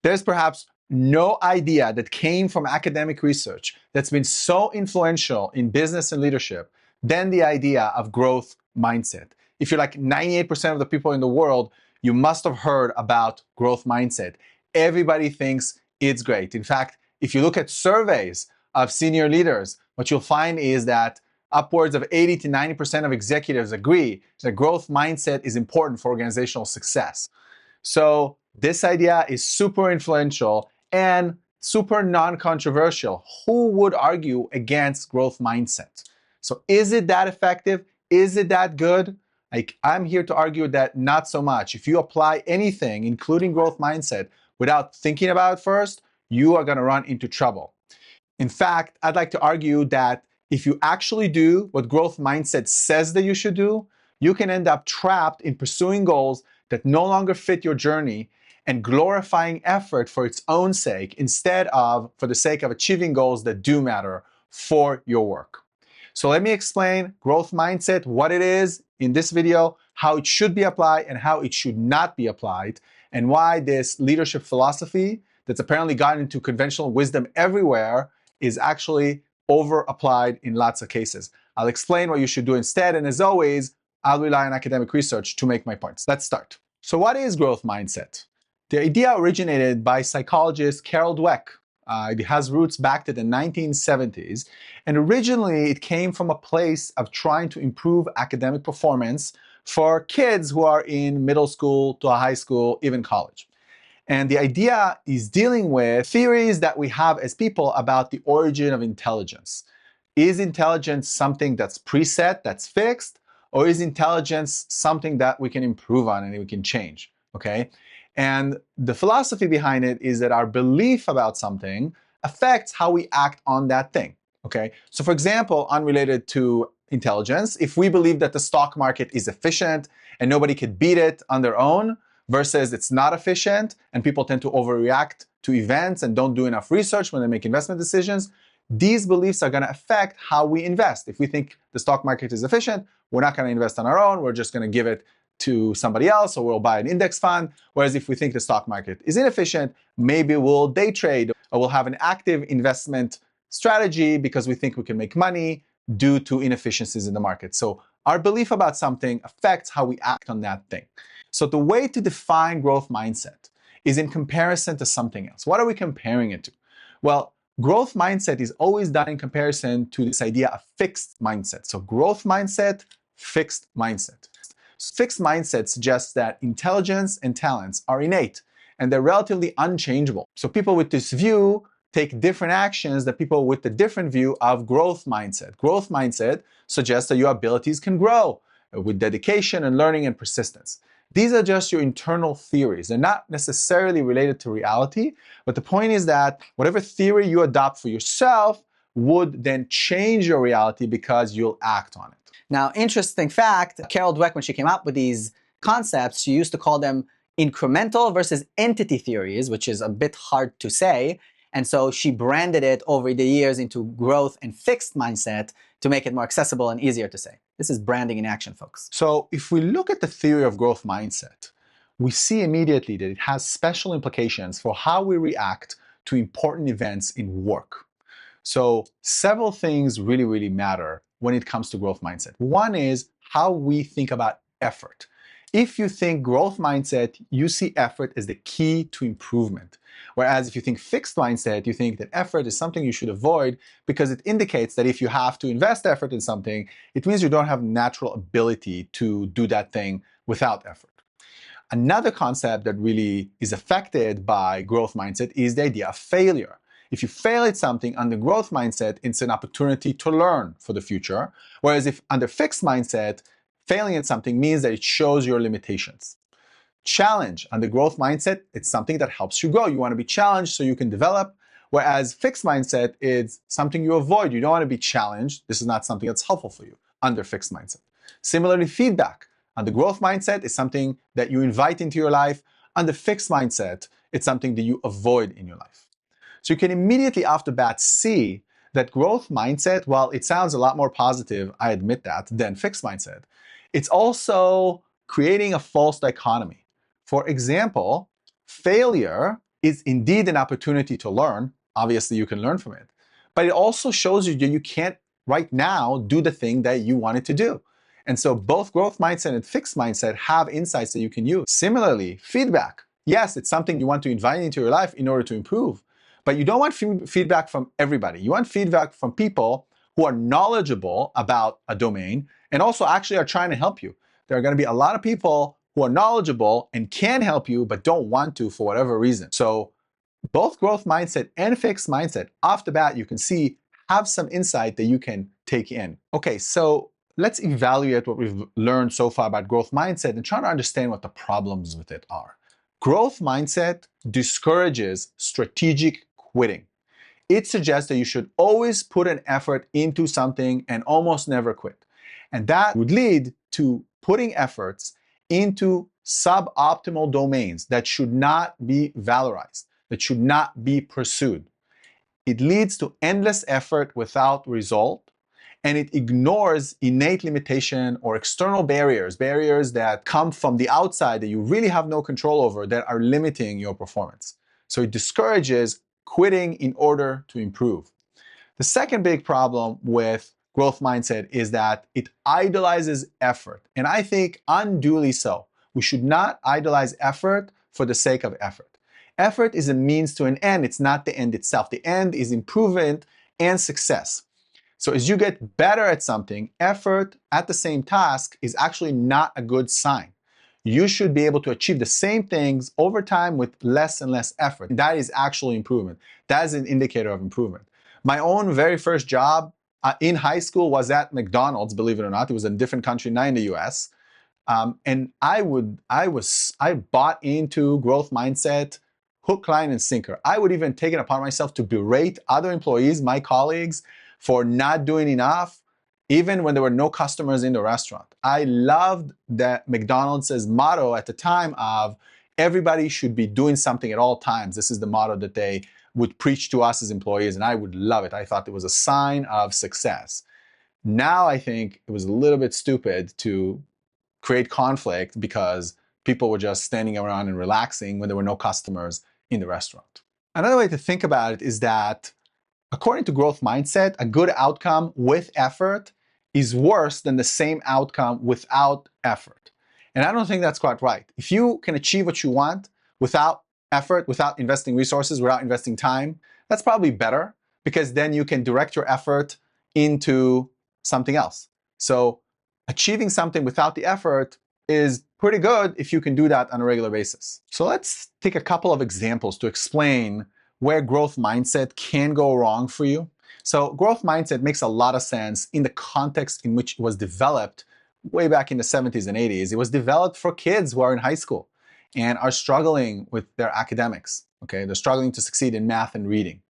There's perhaps no idea that came from academic research that's been so influential in business and leadership than the idea of growth mindset. If you're like 98% of the people in the world, you must have heard about growth mindset. Everybody thinks it's great. In fact, if you look at surveys of senior leaders, what you'll find is that upwards of 80 to 90% of executives agree that growth mindset is important for organizational success. So this idea is super influential and super non-controversial. Who would argue against growth mindset? So is it that effective? Is it that good? I'm here to argue that not so much. If you apply anything, including growth mindset, without thinking about it first, you are going to run into trouble. In fact, I'd like to argue that if you actually do what growth mindset says that you should do, you can end up trapped in pursuing goals that no longer fit your journey and glorifying effort for its own sake instead of for the sake of achieving goals that do matter for your work. So let me explain growth mindset, what it is in this video, how it should be applied and how it should not be applied, and why this leadership philosophy that's apparently gotten into conventional wisdom everywhere is actually over-applied in lots of cases. I'll explain what you should do instead, and as always, I'll rely on academic research to make my points. Let's start. So what is growth mindset? The idea originated by psychologist Carol Dweck. It has roots back to the 1970s, and originally it came from a place of trying to improve academic performance for kids who are in middle school to high school, even college. And the idea is dealing with theories that we have as people about the origin of intelligence. Is intelligence something that's preset, that's fixed, or is intelligence something that we can improve on and we can change, okay? And the philosophy behind it is that our belief about something affects how we act on that thing, okay? So for example, unrelated to intelligence, if we believe that the stock market is efficient and nobody could beat it on their own, versus it's not efficient and people tend to overreact to events and don't do enough research when they make investment decisions, these beliefs are going to affect how we invest. If we think the stock market is efficient, we're not going to invest on our own, we're just going to give it to somebody else, or we'll buy an index fund. Whereas if we think the stock market is inefficient, maybe we'll day trade or we'll have an active investment strategy because we think we can make money due to inefficiencies in the market. So our belief about something affects how we act on that thing. So the way to define growth mindset is in comparison to something else. What are we comparing it to? Well, growth mindset is always done in comparison to this idea of fixed mindset. So growth mindset, fixed mindset. Fixed mindset suggests that intelligence and talents are innate and they're relatively unchangeable. So people with this view take different actions than people with the different view of growth mindset. Growth mindset suggests that your abilities can grow with dedication and learning and persistence. These are just your internal theories. They're not necessarily related to reality, but the point is that whatever theory you adopt for yourself would then change your reality because you'll act on it. Now, interesting fact, Carol Dweck, when she came up with these concepts, she used to call them incremental versus entity theories, which is a bit hard to say. And so she branded it over the years into growth and fixed mindset to make it more accessible and easier to say. This is branding in action, folks. So if we look at the theory of growth mindset, we see immediately that it has special implications for how we react to important events in work. So several things really, really matter when it comes to growth mindset. One is how we think about effort. If you think growth mindset, you see effort as the key to improvement. Whereas if you think fixed mindset, you think that effort is something you should avoid because it indicates that if you have to invest effort in something, it means you don't have natural ability to do that thing without effort. Another concept that really is affected by growth mindset is the idea of failure. If you fail at something under growth mindset, it's an opportunity to learn for the future. Whereas if under fixed mindset, failing at something means that it shows your limitations. Challenge under growth mindset, it's something that helps you grow. You want to be challenged so you can develop. Whereas fixed mindset is something you avoid. You don't want to be challenged. This is not something that's helpful for you under fixed mindset. Similarly, feedback under growth mindset is something that you invite into your life. Under fixed mindset, it's something that you avoid in your life. So you can immediately off the bat see that growth mindset, while it sounds a lot more positive, I admit that, than fixed mindset, it's also creating a false dichotomy. For example, failure is indeed an opportunity to learn. Obviously, you can learn from it. But it also shows you that you can't right now do the thing that you wanted to do. And so both growth mindset and fixed mindset have insights that you can use. Similarly, feedback. Yes, it's something you want to invite into your life in order to improve. But you don't want feedback from everybody. You want feedback from people who are knowledgeable about a domain and also actually are trying to help you. There are going to be a lot of people who are knowledgeable and can help you but don't want to for whatever reason. So both growth mindset and fixed mindset, off the bat, you can see have some insight that you can take in. Okay, so let's evaluate what we've learned so far about growth mindset and try to understand what the problems with it are. Growth mindset discourages strategic quitting. It suggests that you should always put an effort into something and almost never quit. And that would lead to putting efforts into suboptimal domains that should not be valorized, that should not be pursued. It leads to endless effort without result, and it ignores innate limitation or external barriers, barriers that come from the outside that you really have no control over that are limiting your performance. So it discourages quitting in order to improve. The second big problem with growth mindset is that it idolizes effort, and I think unduly so. We should not idolize effort for the sake of effort. Effort is a means to an end. It's not the end itself. The end is improvement and success. So as you get better at something, effort at the same task is actually not a good sign. You should be able to achieve the same things over time with less and less effort. That is actually improvement. That is an indicator of improvement. My own very first job in high school was at McDonald's, believe it or not. It was in a different country, not in the US. And I bought into growth mindset, hook, line, and sinker. I would even take it upon myself to berate other employees, my colleagues, for not doing enough, even when there were no customers in the restaurant. I loved that McDonald's motto at the time of everybody should be doing something at all times. This is the motto that they would preach to us as employees, and I would love it. I thought it was a sign of success. Now I think it was a little bit stupid to create conflict because people were just standing around and relaxing when there were no customers in the restaurant. Another way to think about it is that according to growth mindset, a good outcome with effort is worse than the same outcome without effort. And I don't think that's quite right. If you can achieve what you want without effort, without investing resources, without investing time, that's probably better because then you can direct your effort into something else. So achieving something without the effort is pretty good if you can do that on a regular basis. So let's take a couple of examples to explain where growth mindset can go wrong for you. So growth mindset makes a lot of sense in the context in which it was developed way back in the 70s and 80s. It was developed for kids who are in high school and are struggling with their academics. Okay, they're struggling to succeed in math and reading.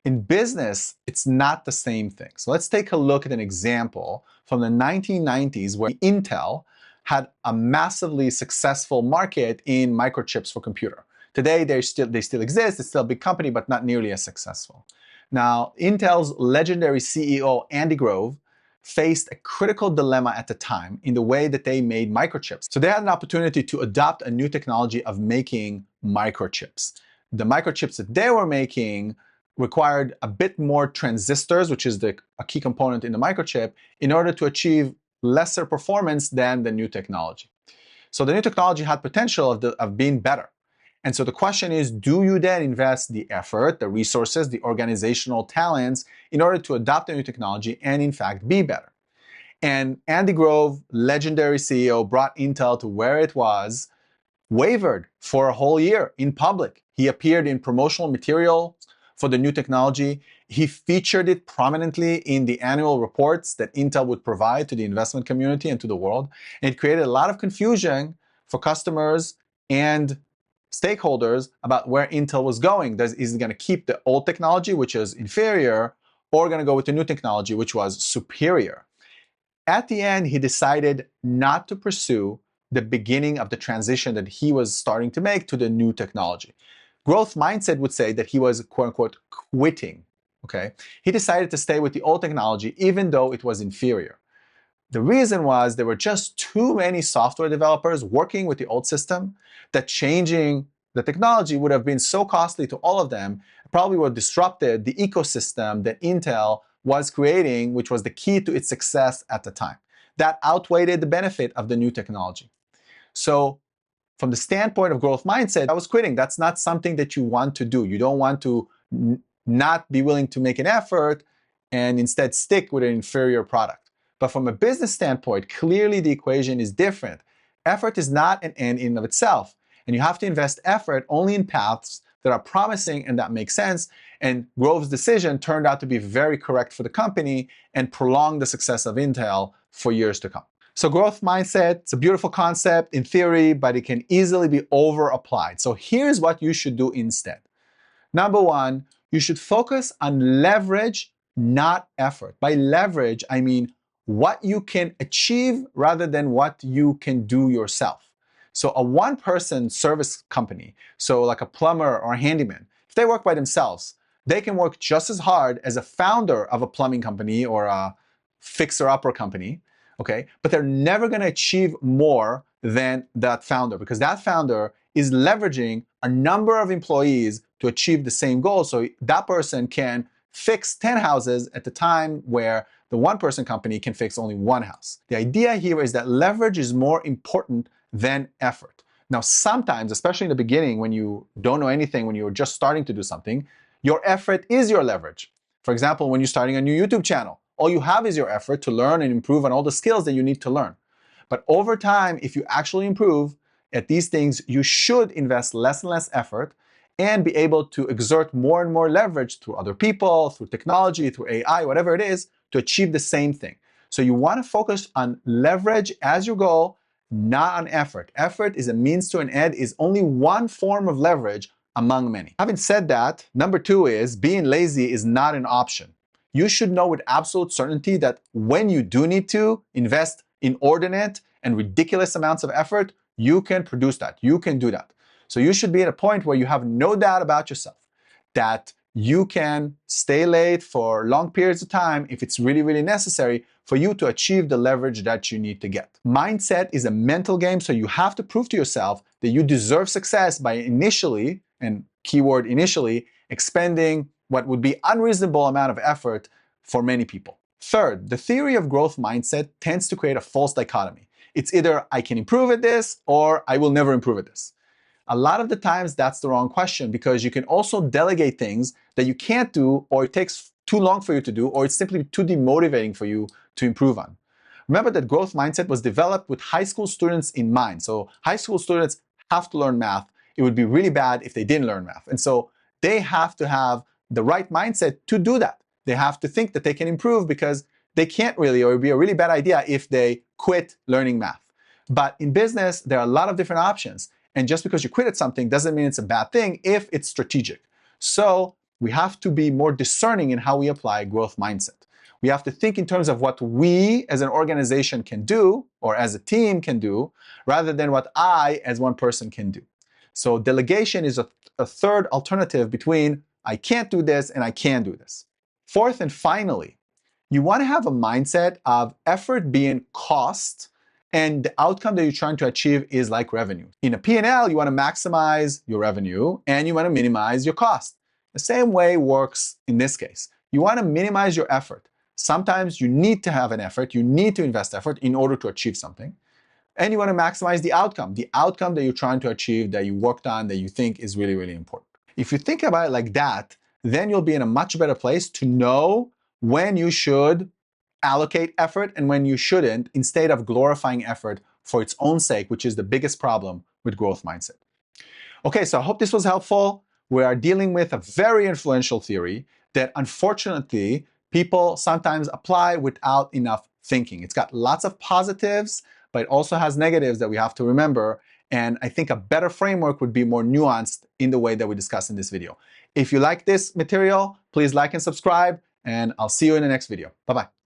In business, it's not the same thing. So let's take a look at an example from the 1990s where Intel had a massively successful market in microchips for computer. Today, they still exist. It's still a big company, but not nearly as successful. Now, Intel's legendary CEO, Andy Grove, faced a critical dilemma at the time in the way that they made microchips. So they had an opportunity to adopt a new technology of making microchips. The microchips that they were making required a bit more transistors, which is a key component in the microchip, in order to achieve lesser performance than the new technology. So the new technology had potential of being better. And so the question is, do you then invest the effort, the resources, the organizational talents in order to adopt the new technology and in fact be better? And Andy Grove, legendary CEO, brought Intel to where it was, wavered for a whole year in public. He appeared in promotional material for the new technology. He featured it prominently in the annual reports that Intel would provide to the investment community and to the world. And it created a lot of confusion for customers and stakeholders about where Intel was going. Is it going to keep the old technology, which is inferior, or going to go with the new technology, which was superior? At the end, he decided not to pursue the beginning of the transition that he was starting to make to the new technology. Growth mindset would say that he was, quote unquote, quitting. Okay? He decided to stay with the old technology even though it was inferior. The reason was there were just too many software developers working with the old system that changing the technology would have been so costly to all of them, it probably would have disrupted the ecosystem that Intel was creating, which was the key to its success at the time. That outweighed the benefit of the new technology. So from the standpoint of growth mindset, I was quitting. That's not something that you want to do. You don't want to not be willing to make an effort and instead stick with an inferior product. But from a business standpoint, clearly the equation is different. Effort is not an end in and of itself. And you have to invest effort only in paths that are promising and that make sense. And Grove's decision turned out to be very correct for the company and prolonged the success of Intel for years to come. So growth mindset, it's a beautiful concept in theory, but it can easily be over-applied. So here's what you should do instead. Number one, you should focus on leverage, not effort. By leverage, I mean what you can achieve rather than what you can do yourself. So a one-person service company, so like a plumber or a handyman, if they work by themselves, they can work just as hard as a founder of a plumbing company or a fixer-upper company, okay? But they're never gonna achieve more than that founder because that founder is leveraging a number of employees to achieve the same goal. So that person can fix 10 houses at the time where the one-person company can fix only one house. The idea here is that leverage is more important than effort. Now, sometimes, especially in the beginning, when you don't know anything, when you're just starting to do something, your effort is your leverage. For example, when you're starting a new YouTube channel, all you have is your effort to learn and improve on all the skills that you need to learn. But over time, if you actually improve at these things, you should invest less and less effort and be able to exert more and more leverage through other people, through technology, through AI, whatever it is, to achieve the same thing. So you want to focus on leverage as your goal, not on effort. Effort is a means to an end, is only one form of leverage among many. Having said that, number two is being lazy is not an option. You should know with absolute certainty that when you do need to invest inordinate and ridiculous amounts of effort, you can produce that. You can do that. So you should be at a point where you have no doubt about yourself that you can stay late for long periods of time if it's really, really necessary for you to achieve the leverage that you need to get. Mindset is a mental game, so you have to prove to yourself that you deserve success by initially, and keyword initially, expending what would be unreasonable amount of effort for many people. Third, the theory of growth mindset tends to create a false dichotomy. It's either I can improve at this or I will never improve at this. A lot of the times that's the wrong question because you can also delegate things that you can't do or it takes too long for you to do or it's simply too demotivating for you to improve on. Remember that growth mindset was developed with high school students in mind. So high school students have to learn math. It would be really bad if they didn't learn math. And so they have to have the right mindset to do that. They have to think that they can improve because they can't really, or it would be a really bad idea if they quit learning math. But in business, there are a lot of different options. And just because you quit at something doesn't mean it's a bad thing if it's strategic. So we have to be more discerning in how we apply growth mindset. We have to think in terms of what we as an organization can do, or as a team can do, rather than what I as one person can do. So delegation is a third alternative between I can't do this and I can do this. Fourth and finally, you want to have a mindset of effort being cost and the outcome that you're trying to achieve is like revenue. In a P&L, you want to maximize your revenue and you want to minimize your cost. The same way works in this case. You want to minimize your effort. Sometimes you need to have an effort, you need to invest effort in order to achieve something. And you want to maximize the outcome that you're trying to achieve, that you worked on, that you think is really, really important. If you think about it like that, then you'll be in a much better place to know when you should allocate effort and when you shouldn't, instead of glorifying effort for its own sake, which is the biggest problem with growth mindset. Okay, so I hope this was helpful. We are dealing with a very influential theory that unfortunately people sometimes apply without enough thinking. It's got lots of positives, but it also has negatives that we have to remember. And I think a better framework would be more nuanced in the way that we discussed in this video. If you like this material, please like and subscribe, and I'll see you in the next video. Bye-bye.